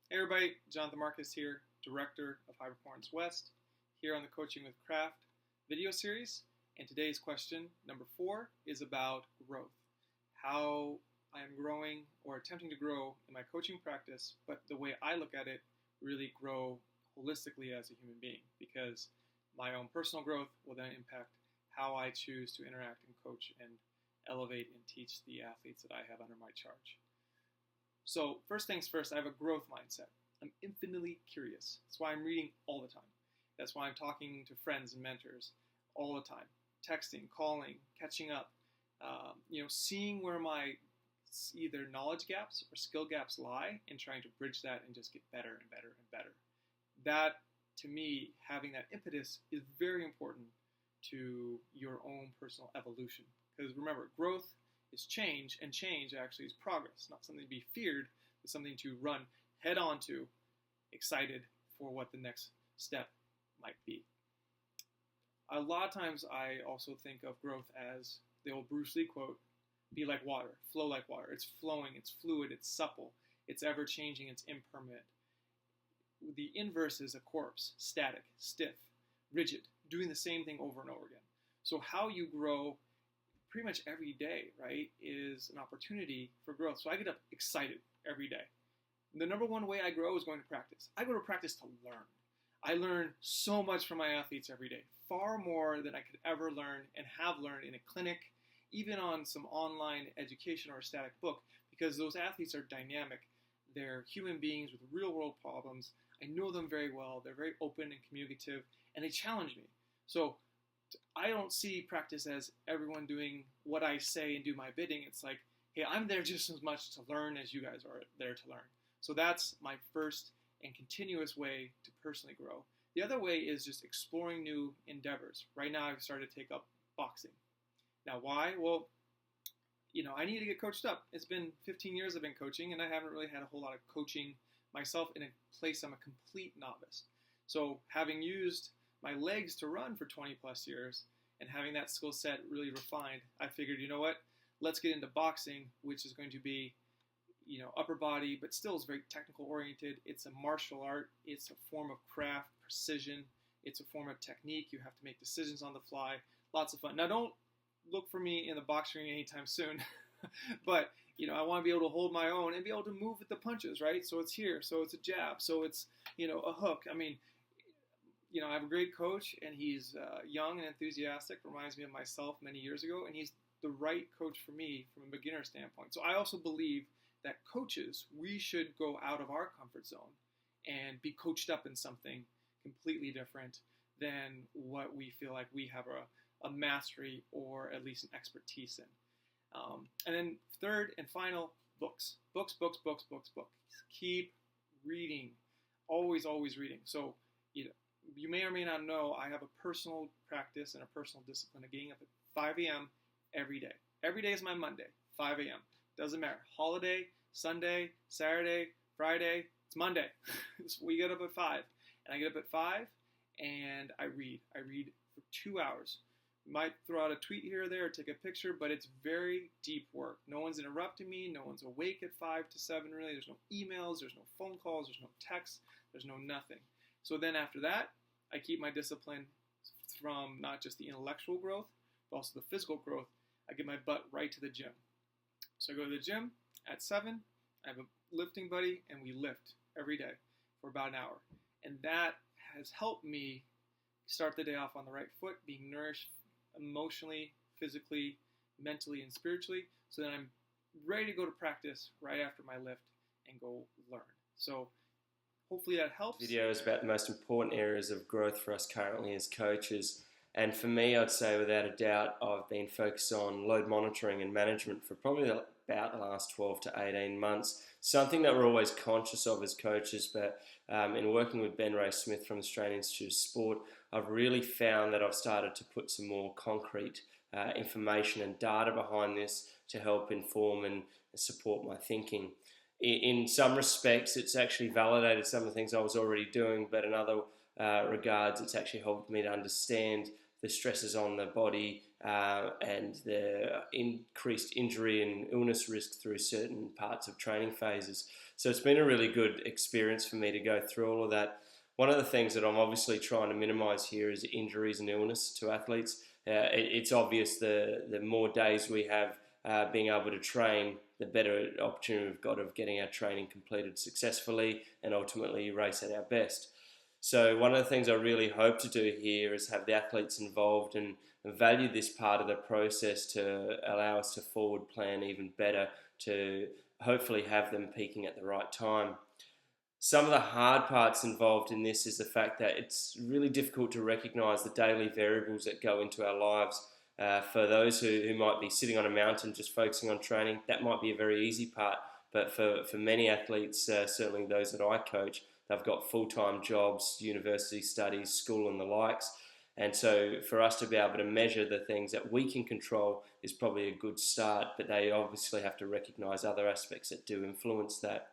Hey everybody, Jonathan Marcus here, Director of High Performance West, here on the Coaching with Craft video series. And today's question, number 4, is about growth. How I am growing or attempting to grow in my coaching practice, but the way I look at it, really grow holistically as a human being, because my own personal growth will then impact how I choose to interact and coach and elevate and teach the athletes that I have under my charge. So first things first, I have a growth mindset. I'm infinitely curious. That's why I'm reading all the time. That's why I'm talking to friends and mentors all the time. Texting, calling, catching up, seeing where my either knowledge gaps or skill gaps lie and trying to bridge that and just get better and better and better. That, to me, having that impetus is very important to your own personal evolution. Because remember, growth is change, and change actually is progress. Not something to be feared, but something to run head on to, excited for what the next step might be. A lot of times I also think of growth as the old Bruce Lee quote, be like water, flow like water. It's flowing, it's fluid, it's supple, it's ever-changing, it's impermanent. The inverse is a corpse, static, stiff, rigid, doing the same thing over and over again. So how you grow pretty much every day, right, is an opportunity for growth. So I get up excited every day. The number one way I grow is going to practice. I go to practice to learn. I learn so much from my athletes every day, far more than I could ever learn and have learned in a clinic, even on some online education or a static book, because those athletes are dynamic. They're human beings with real-world problems. I know them very well. They're very open and communicative, and they challenge me. So I don't see practice as everyone doing what I say and do my bidding. It's like, hey, I'm there just as much to learn as you guys are there to learn. So that's my first and continuous way to personally grow. The other way is just exploring new endeavors. Right now I've started to take up boxing. Now why? Well, I need to get coached up. It's been 15 years I've been coaching, and I haven't really had a whole lot of coaching myself in a place I'm a complete novice. So having used my legs to run for 20 plus years and having that skill set really refined, I figured, you know what, let's get into boxing, which is going to be, upper body, but still is very technical oriented. It's a martial art. It's a form of craft, precision. It's a form of technique. You have to make decisions on the fly. Lots of fun. Now, don't look for me in the boxing ring anytime soon, but I want to be able to hold my own and be able to move with the punches, right? So it's here. So it's a jab. So it's, a hook. I mean, I have a great coach, and he's young and enthusiastic, reminds me of myself many years ago, and he's the right coach for me from a beginner standpoint. So I also believe that coaches, we should go out of our comfort zone and be coached up in something completely different than what we feel like we have a mastery or at least an expertise in. And then third and final, books. Books. Keep reading. Always reading. So, you may or may not know, I have a personal practice and a personal discipline of getting up at 5 a.m. every day. Every day is my Monday, 5 a.m. Doesn't matter. Holiday, Sunday, Saturday, Friday, it's Monday. We get up at 5. And I get up at 5 and I read. I read for 2 hours. Might throw out a tweet here or there or take a picture, but it's very deep work. No one's interrupting me. No one's awake at 5 to 7, really. There's no emails. There's no phone calls. There's no texts. There's no nothing. So then after that, I keep my discipline from not just the intellectual growth, but also the physical growth. I get my butt right to the gym. So I go to the gym at 7. I have a lifting buddy, and we lift every day for about an hour. And that has helped me start the day off on the right foot, being nourished emotionally, physically, mentally, and spiritually, so that I'm ready to go to practice right after my lift and go learn. So hopefully that helps. Video is about the most important areas of growth for us currently as coaches. And for me, I'd say without a doubt, I've been focused on load monitoring and management for probably about the last 12 to 18 months. Something that we're always conscious of as coaches, but in working with Ben Ray Smith from the Australian Institute of Sport, I've really found that I've started to put some more concrete information and data behind this to help inform and support my thinking. In some respects, it's actually validated some of the things I was already doing, but in other regards, it's actually helped me to understand the stresses on the body and the increased injury and illness risk through certain parts of training phases. So it's been a really good experience for me to go through all of that. One of the things that I'm obviously trying to minimise here is injuries and illness to athletes. It's obvious the more days we have being able to train, the better opportunity we've got of getting our training completed successfully and ultimately race at our best. So one of the things I really hope to do here is have the athletes involved and value this part of the process to allow us to forward plan even better, to hopefully have them peaking at the right time. Some of the hard parts involved in this is the fact that it's really difficult to recognise the daily variables that go into our lives. For those who might be sitting on a mountain just focusing on training, that might be a very easy part. But for many athletes, certainly those that I coach, they've got full-time jobs, university studies, school and the likes. And so for us to be able to measure the things that we can control is probably a good start, but they obviously have to recognise other aspects that do influence that.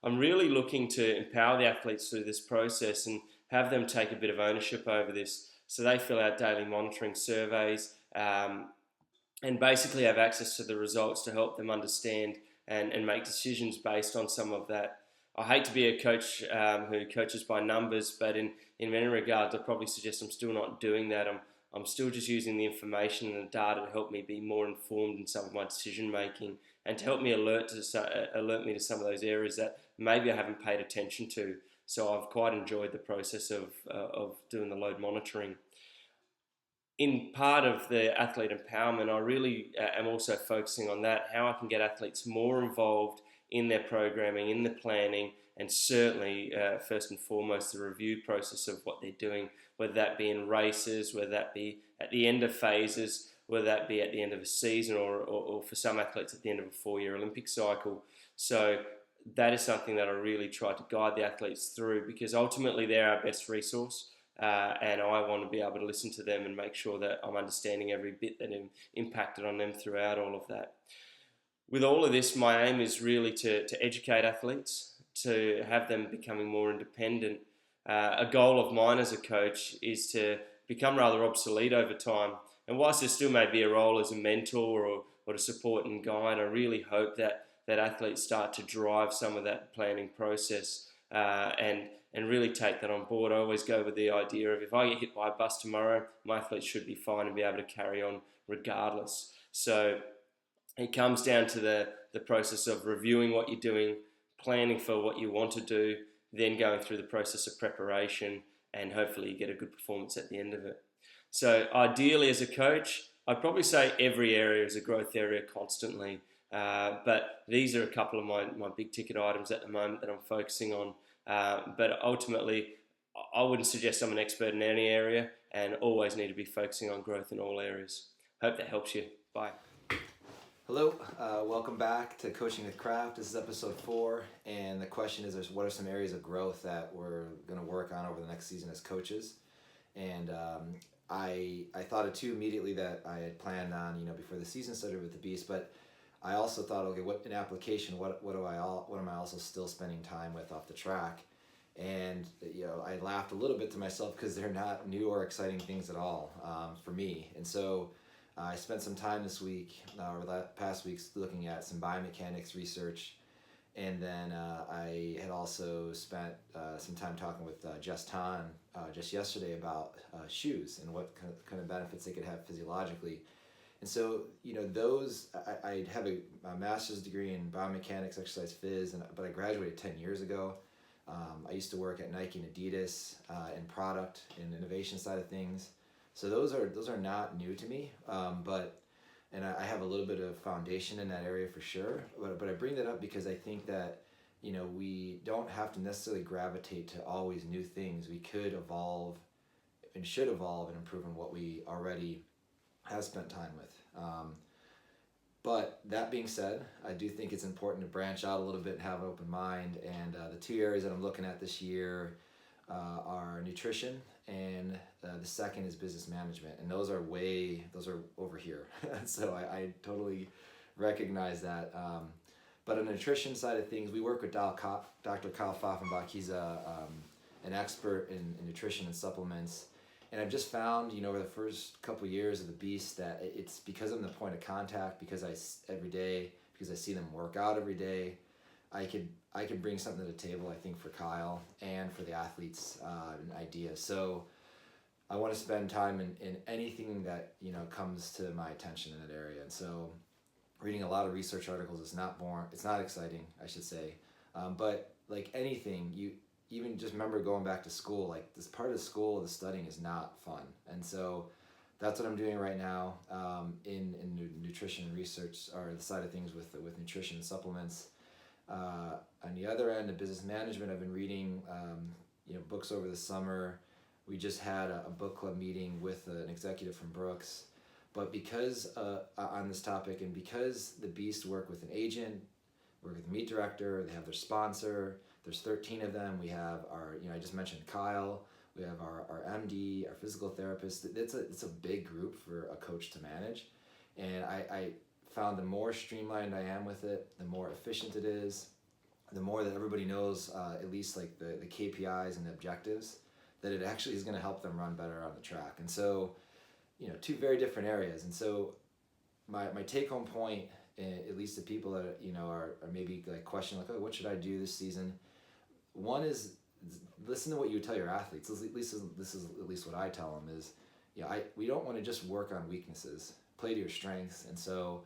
I'm really looking to empower the athletes through this process and have them take a bit of ownership over this. So they fill out daily monitoring surveys and basically have access to the results to help them understand and make decisions based on some of that. I hate to be a coach who coaches by numbers, but in many regards, I'd probably suggest I'm still not doing that. I'm still just using the information and the data to help me be more informed in some of my decision making and to help me alert me to some of those areas that maybe I haven't paid attention to. So I've quite enjoyed the process of doing the load monitoring. In part of the athlete empowerment, I really am also focusing on that, how I can get athletes more involved in their programming, in the planning, and certainly, first and foremost, the review process of what they're doing, whether that be in races, whether that be at the end of phases, whether that be at the end of a season, or for some athletes at the end of a 4-year Olympic cycle. So that is something that I really try to guide the athletes through, because ultimately they're our best resource. And I want to be able to listen to them and make sure that I'm understanding every bit that impacted on them throughout all of that. With all of this, my aim is really to educate athletes, to have them becoming more independent. A goal of mine as a coach is to become rather obsolete over time. And whilst there still may be a role as a mentor or to support and guide, I really hope that athletes start to drive some of that planning process and really take that on board. I always go with the idea of if I get hit by a bus tomorrow, my athletes should be fine and be able to carry on regardless. So it comes down to the process of reviewing what you're doing, planning for what you want to do, then going through the process of preparation, and hopefully you get a good performance at the end of it. So ideally as a coach, I'd probably say every area is a growth area constantly. But these are a couple of my big ticket items at the moment that I'm focusing on. But ultimately, I wouldn't suggest I'm an expert in any area and always need to be focusing on growth in all areas. Hope that helps you. Bye. Hello, welcome back to Coaching with Craft. This is episode 4, and the question is, what are some areas of growth that we're going to work on over the next season as coaches? And I thought of 2 immediately that I had planned on, before the season started with the Beast, but I also thought, okay, what in application, what am I also still spending time with off the track? And I laughed a little bit to myself because they're not new or exciting things at all for me. And so I spent some time this week, or the past weeks, looking at some biomechanics research, and then I had also spent some time talking with Jess Tan just yesterday about shoes and what kind of benefits they could have physiologically. And so, those, I have a master's degree in biomechanics, exercise phys, but I graduated 10 years ago. I used to work at Nike and Adidas in product and innovation side of things. So those are not new to me, and I have a little bit of foundation in that area for sure. But I bring that up because I think that, we don't have to necessarily gravitate to always new things. We could evolve and should evolve and improve on what we already have spent time with. But that being said, I do think it's important to branch out a little bit and have an open mind. And the 2 areas that I'm looking at this year are nutrition, and the second is business management. And those are over here. So I totally recognize that. But on the nutrition side of things, we work with Dr. Kyle Pfaffenbach. He's an expert in nutrition and supplements. And I've just found, over the first couple years of the Beast that it's because I'm the point of contact, because every day, because I see them work out every day, I could bring something to the table, I think, for Kyle and for the athletes, an idea. So I want to spend time in anything that, comes to my attention in that area. And so reading a lot of research articles is not boring. It's not exciting, I should say. But like anything, you even just remember going back to school, like this part of school, the studying is not fun. And so that's what I'm doing right now in nutrition and research, or the side of things with nutrition and supplements. On the other end of business management, I've been reading books over the summer. We just had a book club meeting with an executive from Brooks. But because on this topic, and because the Beast work with an agent, work with a meet director, they have their sponsor, there's 13 of them. We have our, I just mentioned Kyle, we have our MD, our physical therapist. It's a big group for a coach to manage. And I found the more streamlined I am with it, the more efficient it is, the more that everybody knows, at least like the KPIs and the objectives, that it actually is going to help them run better on the track. And so, two very different areas. And so my take home point, at least the people that, are maybe like questioning, like, oh, what should I do this season? One is listen to what you tell your athletes. At least this is at least what I tell them is, we don't want to just work on weaknesses. Play to your strengths. And so,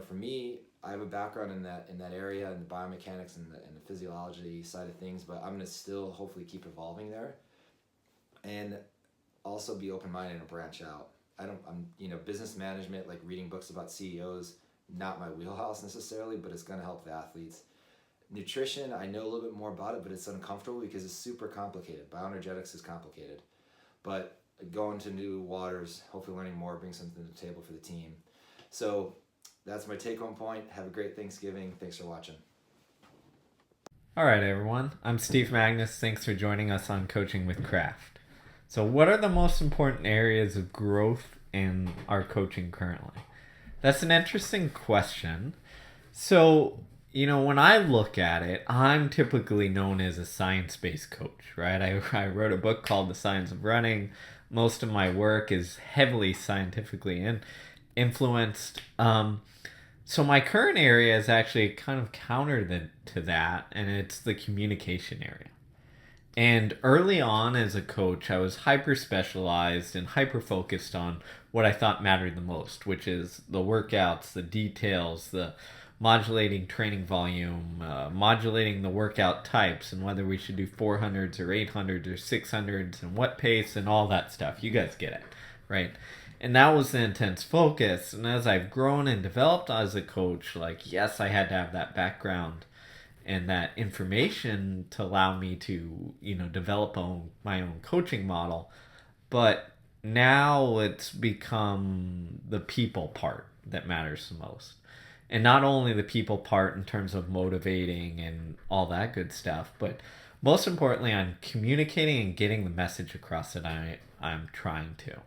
for me, I have a background in that area, in the biomechanics and the physiology side of things, but I'm going to still hopefully keep evolving there, and also be open-minded and branch out. I'm business management, like reading books about CEOs, not my wheelhouse necessarily, but it's going to help the athletes. Nutrition, I know a little bit more about it, but it's uncomfortable because it's super complicated. Bioenergetics is complicated, but going to new waters, hopefully learning more, bring something to the table for the team. So that's my take-home point. Have a great Thanksgiving. Thanks for watching. All right, everyone. I'm Steve Magness. Thanks for joining us on Coaching with Craft. So what are the most important areas of growth in our coaching currently? That's an interesting question. So, when I look at it, I'm typically known as a science-based coach, right? I wrote a book called The Science of Running. Most of my work is heavily scientifically influenced. So my current area is actually kind of counter to that, and it's the communication area. And early on as a coach, I was hyper-specialized and hyper-focused on what I thought mattered the most, which is the workouts, the details, the modulating training volume, modulating the workout types, and whether we should do 400s or 800s or 600s, and what pace, and all that stuff. You guys get it, right? And that was the intense focus. And as I've grown and developed as a coach, yes, I had to have that background and that information to allow me to, develop my own coaching model. But now it's become the people part that matters the most. And not only the people part in terms of motivating and all that good stuff, but most importantly, I'm communicating and getting the message across that I'm trying to.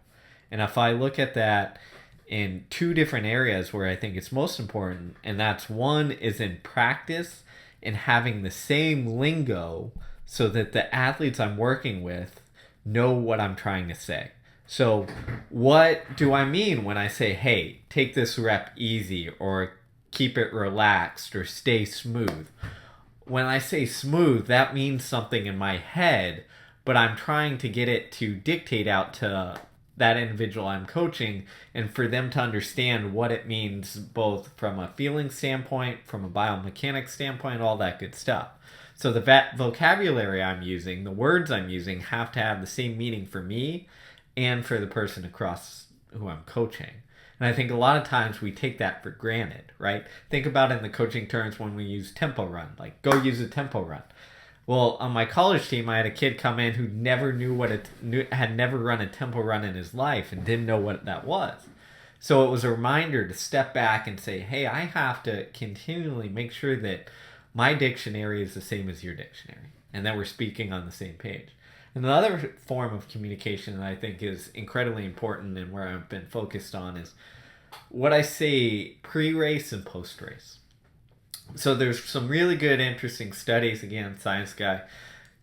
And if I look at that in two different areas where I think it's most important, and that's one is in practice and having the same lingo so that the athletes I'm working with know what I'm trying to say. So what do I mean when I say, hey, take this rep easy, or keep it relaxed, or stay smooth? When I say smooth, that means something in my head, but I'm trying to get it to dictate out to that individual I'm coaching, and for them to understand what it means, both from a feeling standpoint, from a biomechanics standpoint, all that good stuff. So the vocabulary I'm using, the words I'm using, have to have the same meaning for me and for the person across who I'm coaching. And I think a lot of times we take that for granted, right? Think about it in the coaching terms when we use tempo run, like go use a tempo run. Well, on my college team, I had a kid come in who never had never run a tempo run in his life and didn't know what that was. So it was a reminder to step back and say, hey, I have to continually make sure that my dictionary is the same as your dictionary, and that we're speaking on the same page. And another form of communication that I think is incredibly important and where I've been focused on is what I say pre-race and post-race. So there's some really good, interesting studies, again, science guy,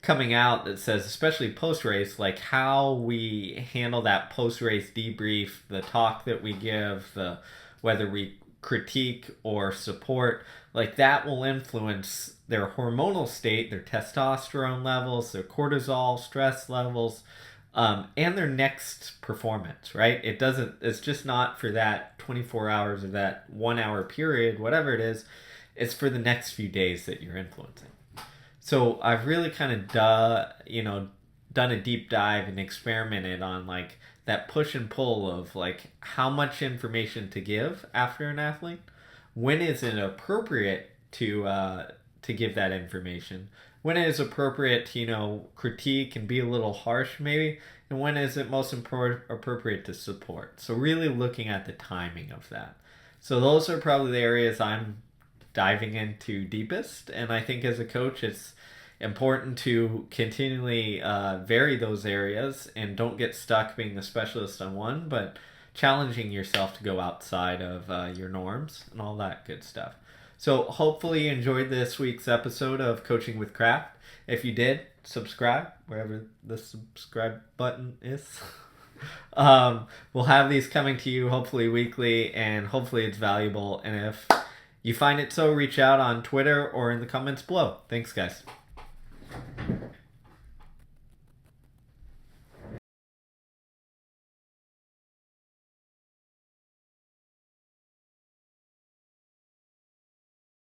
coming out that says, especially post-race, like how we handle that post-race debrief, the talk that we give, the whether we critique or support, like that will influence their hormonal state, their testosterone levels, their cortisol, stress levels, and their next performance, right? It's just not for that 24 hours or that 1 hour period, whatever it is. It's for the next few days that you're influencing. So I've really kind of done a deep dive and experimented on like that push and pull of like how much information to give after an athlete. When is it appropriate to give that information? When it is appropriate to critique and be a little harsh maybe, and when is it most appropriate to support? So really looking at the timing of that. So those are probably the areas I'm diving into deepest, and I think as a coach it's important to continually vary those areas and don't get stuck being a specialist on one, but challenging yourself to go outside of your norms and all that good stuff. So hopefully you enjoyed this week's episode of Coaching with Craft. If you did, subscribe wherever the subscribe button is. We'll have these coming to you hopefully weekly, and hopefully it's valuable. And if you find it so, reach out on Twitter or in the comments below. Thanks, guys.